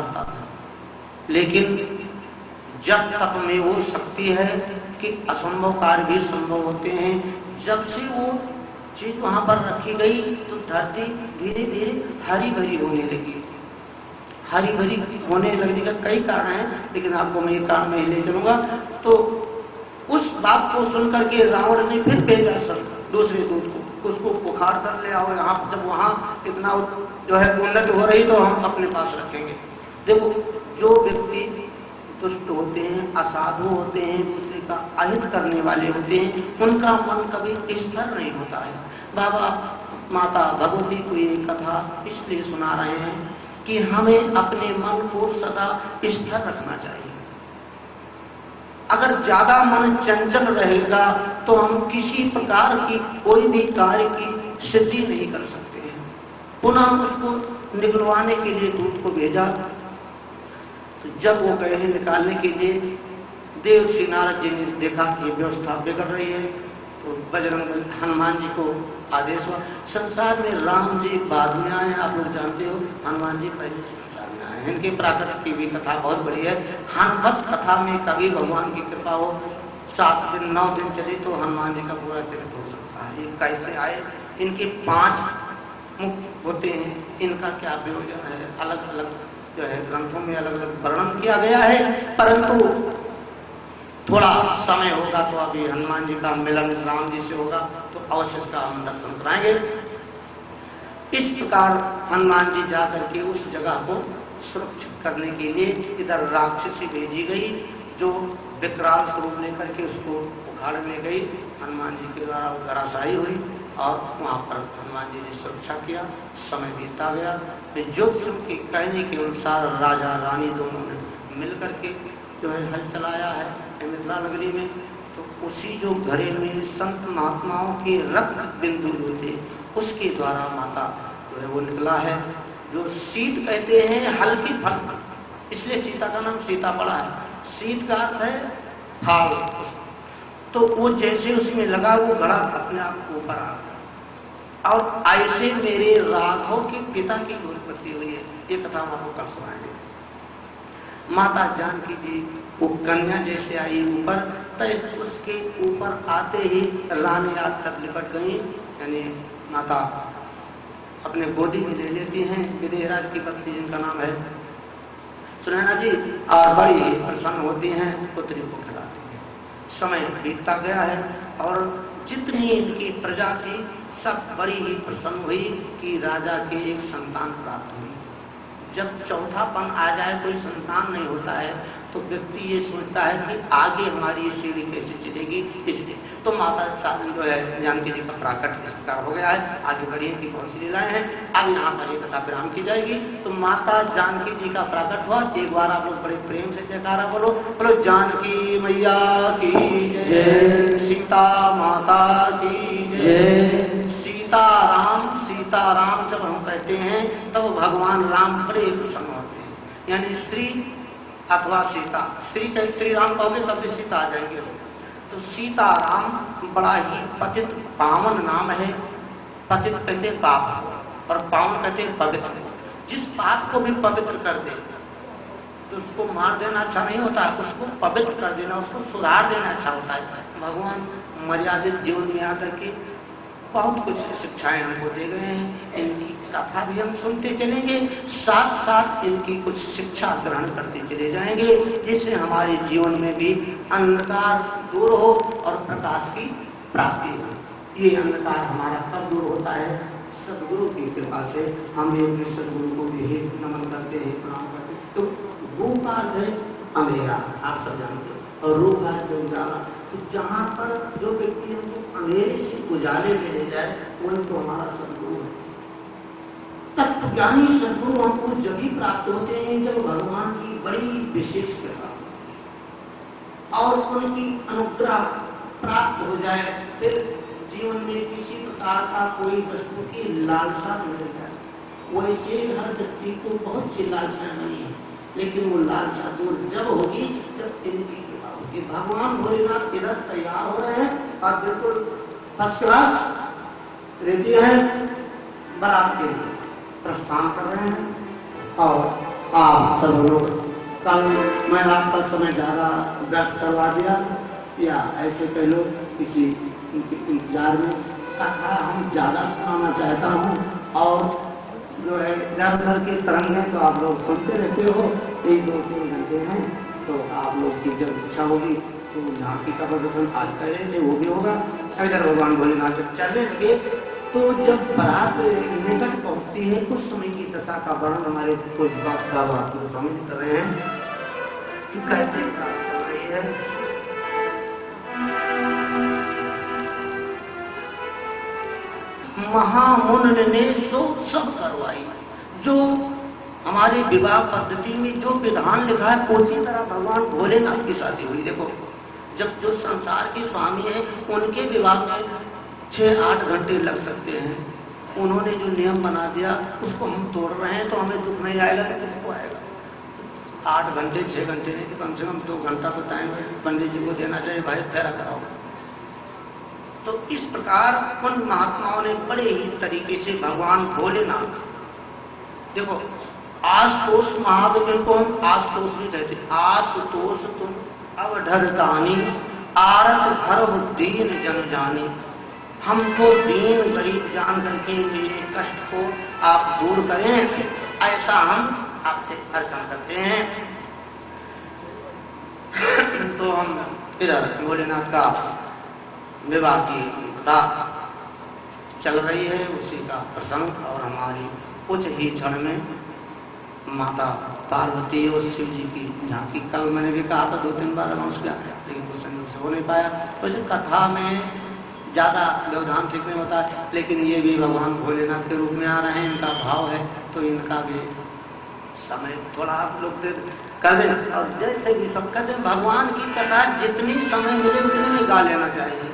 करता था। लेकिन जब तक में वो शक्ति है कि असंभव कार्य भी संभव होते हैं, जब से वो चीज वहां पर रखी गई तो धरती धीरे धीरे हरी भरी होने लगी। हरी भरी होने लगने का कई कारण हैं, लेकिन आपको मैं ये कारण में ले चलूंगा। तो उस बात को सुनकर के रावण ने फिर भेजा सब दूसरे दूत को, उसको उखाड़ कर ले आओ यहाँ, जब वहां इतना जो है उन्नति हो रही तो हम अपने पास रखेंगे। देखो, जो व्यक्ति दुष्ट होते हैं, असाधु होते हैं, दूसरे का अहित करने वाले होते हैं, उनका मन कभी स्थिर नहीं होता है। बाबा माता भगवती को ये कथा इसलिए सुना रहे हैं कि हमें अपने मन को सदा स्थिर रखना चाहिए। अगर ज्यादा मन चंचल रहेगा तो हम किसी प्रकार की कोई भी कार्य की सिद्धि नहीं कर सकते हैं। पुनः उसको निकलवाने के लिए दूत को भेजा, तो जब वो गए निकालने के लिए, देव श्री नारद जी ने देखा कि व्यवस्था बिगड़ रही है, तो बजरंग हनुमान जी को आदेश हुआ। संसार में राम जी बाद में आए, आप लोग जानते हो, हनुमान जी पहले संसार में आए हैं। इनके प्राकट्य की भी कथा बहुत बड़ी है। हनुमत कथा में कभी भगवान की कृपा हो, 7 दिन 9 दिन चली तो हनुमान जी का पूरा चरित्र हो सकता है। ये कैसे आए, इनके 5 मुख होते हैं, इनका क्या प्रयोजन है, अलग अलग जो है ग्रंथों में अलग अलग वर्णन किया गया है। परंतु थोड़ा समय होगा तो अभी हनुमान जी का मिलन राम जी से होगा तो अवश्य इसका हम दर्शन कराएंगे। इस प्रकार हनुमान जी जाकर के उस जगह को सुरक्षित करने के लिए इधर राक्षसी भेजी गई, जो विकराल स्वरूप लेकर के उसको उखाड़ने गई। हनुमान जी के द्वारा वो धराशायी हुई और वहाँ पर हनुमान जी ने सुरक्षा किया। समय बीतता गया, ज्योतिषों के कहने के अनुसार राजा रानी दोनों ने मिलकर के जो है हल चलाया है मिथिला नगरी में। तो उसी जो घरे में संत महात्माओं के रक्त बिंदु हुए थे, उसके द्वारा माता जो है वो निकला है, जो शीत कहते हैं हल्की फल, इसलिए सीता का नाम सीता पड़ा है। शीत का अर्थ है फाल। तो वो जैसे उसमें लगा वो घड़ा अपने आप ऊपर आ गया और ऐसे मेरे राघव के पिता की उत्पत्ति हुई है। ये कथा हम आपको कल सुनाएंगे। माता जानकी जी वो कन्या जैसे आई ऊपर, तो उसके ऊपर आते ही रानी रात सब लिपट गई, यानी माता अपने गोदी में ले लेती हैं विदेहराज की पत्नी जिनका नाम है सुनैना जी, और बड़ी प्रसन्न होती हैं, पुत्री को खिलाती हैं। समय बीतता गया है और जितनी इनकी प्रजा थी सब बड़ी ही प्रसन्न हुई कि राजा के एक संतान प्राप्त हुई। जब चौथापन आ जाए, कोई संतान नहीं होता है, तो व्यक्ति ये सोचता है कि आगे हमारी ये सीढ़ी कैसे चलेगी। इसलिए तो माता साधन जो है जानकी जी का प्राकट स्वीकार हो गया है। आगे बढ़िए की कौन सी लीलाएं हैं, अब यहाँ पर ये कथा विराम की जाएगी। तो माता जानकी जी का प्राकट हुआ। एक बार आप लोग बड़े प्रेम से जयकारा बोलो, बोलो जानकी मैया की जय, सीता माता की जय। सीताराम जब हम कहते हैं तब तो भगवान राम बड़े प्रसन्न होते हैं, यानी श्री अथवा सीता, श्री राम कहोगे तब भी सीता आ जाएंगे। तो सीताराम बड़ा ही पतित पावन नाम है। पतित कहते पाप और पावन कहते पवित्र। जिस पाप को भी पवित्र कर दे तो उसको मार देना अच्छा नहीं होता, उसको पवित्र कर देना, उसको सुधार देना अच्छा होता है। भगवान मर्यादित जीवन में आकर के बहुत कुछ शिक्षाएं हमको दे गए हैं। इनकी कथा भी हम सुनते चलेंगे, साथ साथ इनकी कुछ शिक्षा ग्रहण करते चले जाएंगे, जिससे हमारे जीवन में भी अंधकार दूर हो और प्रकाश की प्राप्ति हो। ये अंधकार हमारा कब दूर होता है? सदगुरु की कृपा से। हम एक सदगुरु को भी नमन करते हैं, प्रणाम करते हैं। तो गु का है अंधेरा, आप सब जानते हो, और रू का है उजाला। तो जहाँ पर जो व्यक्ति हमको अंधेरे से उजाले में ले जाए, वही तो हमारा सदगुरु है। तत्वज्ञानी सदगुरु हमको जब ही प्राप्त होते हैं जब भगवान की बड़ी विशेष कृपा और उनकी अनुग्रह प्राप्त हो जाए, फिर जीवन में किसी प्रकार का कोई वस्तु की लालसा मिल जाए। वैसे हर व्यक्ति को बहुत सी लालसाएं बनी है, लेकिन वो लालसा दूर जब होगी जब इनकी कृपा होगी। भगवान भोलेनाथ इधर तैयार हो रहे हैं और बिल्कुल फर्स्ट क्लास रेडी है, बारात के लिए प्रस्थान कर रहे हैं। और आप सब लोग कल मैं आपका समय ज़्यादा व्यर्थ करवा दिया या ऐसे कह लो किसी इंतजार में कथा हम ज़्यादा सुनाना चाहता हूँ और जो है इधर उधर के तरंगे तो आप लोग सुनते रहते हो, 1-2-3 घंटे में तो आप लोग की जब इच्छा होगी तो झांकी का प्रदर्शन आज कर रहे थे वो भी होगा। इधर भगवान भोलेनाथ जब चलेंगे तो जब बारात निकट पहुंचती है कुछ समय की कथा का वर्णन हमारे कुछ बाबा गोस्वामी जी कर रहे हैं कि कैसे प्राप्त हो रही है। महामुन ने सो सब करवाई। जो हमारे विवाह पद्धति में जो विधान लिखा है उसी तरह भगवान भोलेनाथ की शादी हुई। देखो जब जो संसार के स्वामी हैं उनके विवाह में 6-8 घंटे लग सकते हैं, उन्होंने जो नियम बना दिया उसको हम तोड़ रहे हैं तो हमें दुख नहीं आएगा तो किसको आएगा। 8 घंटे 6 घंटे नहीं तो कम से कम 2 घंटा तो टाइम पंडित जी को देना चाहिए, भाई फेरा कराओ। तो इस प्रकार उन महात्माओं ने बड़े ही तरीके से भगवान भोलेनाथ, देखो आशुतोष महादेव को हम आशुतोष भी कहते, आशुतोष तुम अवधरतानी आरत हर दीन जन जानी। हमको दीन गरीब जान करके मेरे कष्ट को आप दूर करें, ऐसा हम आपसे अर्चन करते हैं। तो हम इधर भोलेनाथ का विवाह की कथा चल रही है, उसी का प्रसंग और हमारी कुछ ही क्षण में माता पार्वती और शिव जी की झांकी। कल मैंने भी कहा था 2-3 बार अनाउंस किया लेकिन कुछ संयोग से हो नहीं पाया। तो जब कथा में ज़्यादा व्यवधान ठीक नहीं होता, लेकिन ये भी भगवान भोलेनाथ के रूप में आ रहे हैं, इनका भाव है तो इनका भी समय थोड़ा आप लोग कर दें। और जैसे भी सब कहते हैं भगवान की कथा जितनी समय मिले उतने में गा लेना चाहिए।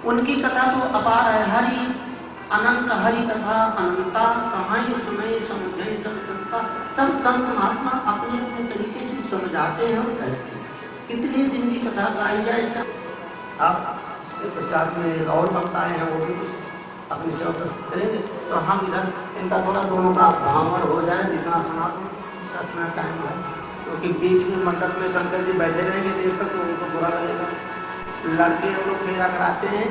उनकी कथा तो अपार है, हरि अनंत हरि कथा अनंता कहाँ सुने समझे सब संत महात्मा अपने अपने तरीके से समझाते हैं और कहते हैं। कितने दिन की कथा गाई जाए सब। आप इसके पश्चात में और बताए हैं वो भी कुछ अपनी सेवा करेंगे तो हम इधर इनका थोड़ा दोनों का भावर हो जाए जितना समाप्त टाइम है, क्योंकि 20 में मंडप में शंकर जी बैठे रहेंगे देर तक तो उनको बुरा लगेगा। लड़के लोग फेरा कराते हैं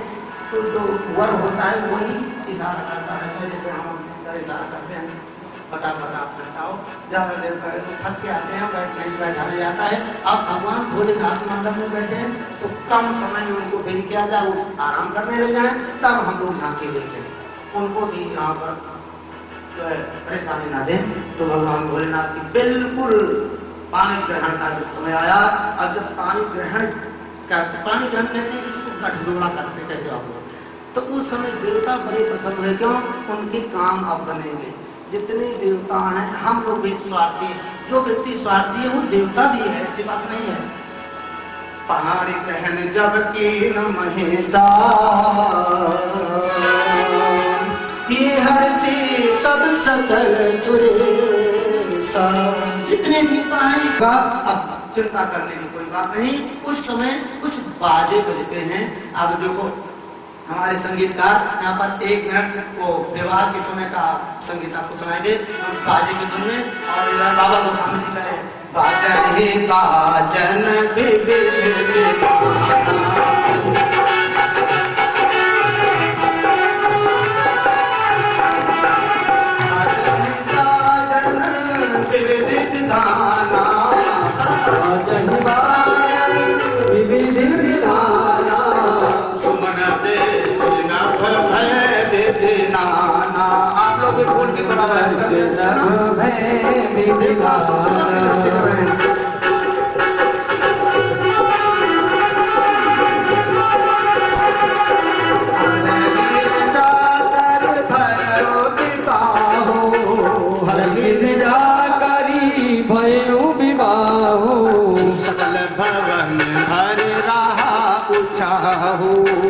तो जो वर होता है वही इशारा करता रहता है, जैसे हम इधर इशारा करते हैं फटाफट आप बैठाओ, ज़्यादा देर कर तो थक के आते हैं, बैठाया जाता है। अब भगवान भोलेनाथ मंडप में बैठे हैं तो कम समय में उनको भेज किया जाए, वो आराम करने लग जाए, तब हम लोग झांकी देखें, उनको भी यहाँ पर जो है परेशानी ना दें। तो भगवान भोलेनाथ की बिल्कुल पानी ग्रहण का जो समय आया, और जब पानी ग्रहण कहते हैं इसको गठजोड़ा करते कहते आप लोग, तो उस समय देवता बड़े प्रसन्न हुए। क्यों? उनके काम अब बनेंगे। जितने देवता हैं हम लोग भी स्वार्थी, जो व्यक्ति स्वार्थी है वो देवता भी है, ऐसी बात नहीं है। पहाड़ी कहन जब की न महेशा ये हरते तब सकल सुरेशा। जितने देवता हैं का चिंता करने की कोई बात नहीं। उस समय कुछ बाजे बजते हैं। अब देखो हमारे संगीतकार यहाँ पर 1 मिनट को विवाह के समय का संगीत आपको सुनाएंगे बाजे की धुन में। और इधर बाबा गोस्वामी जी कहे बाजन ही बाजन आप लोग भी भूल के बना रहे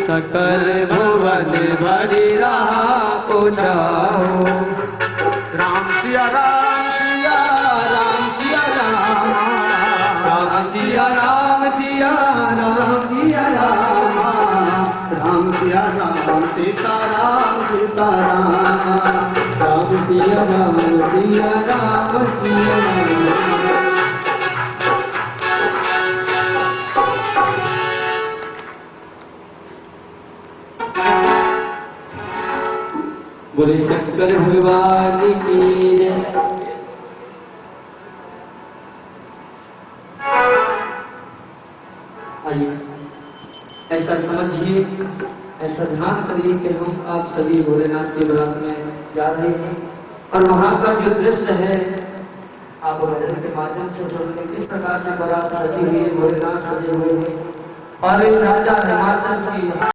सकल भुवन भरी रहा उछाहो। राम सिया राम सिया राम सिया राम राम सिया राम सिया राम सिया राम राम सिया राम सीता राम सीता राम राम सिया राम सिया राम सिया राम। बोले शंकर भगवान की जय। आइए ऐसा समझिए, ऐसा ध्यान करिए कि हम आप सभी भोलेनाथ के बारात में जा रहे हैं और वहां का जो दृश्य है आप भजन के माध्यम से सुनते किस प्रकार से बारात सजी हुई है, भोलेनाथ सजे हुए हैं और राजा हिमाचल की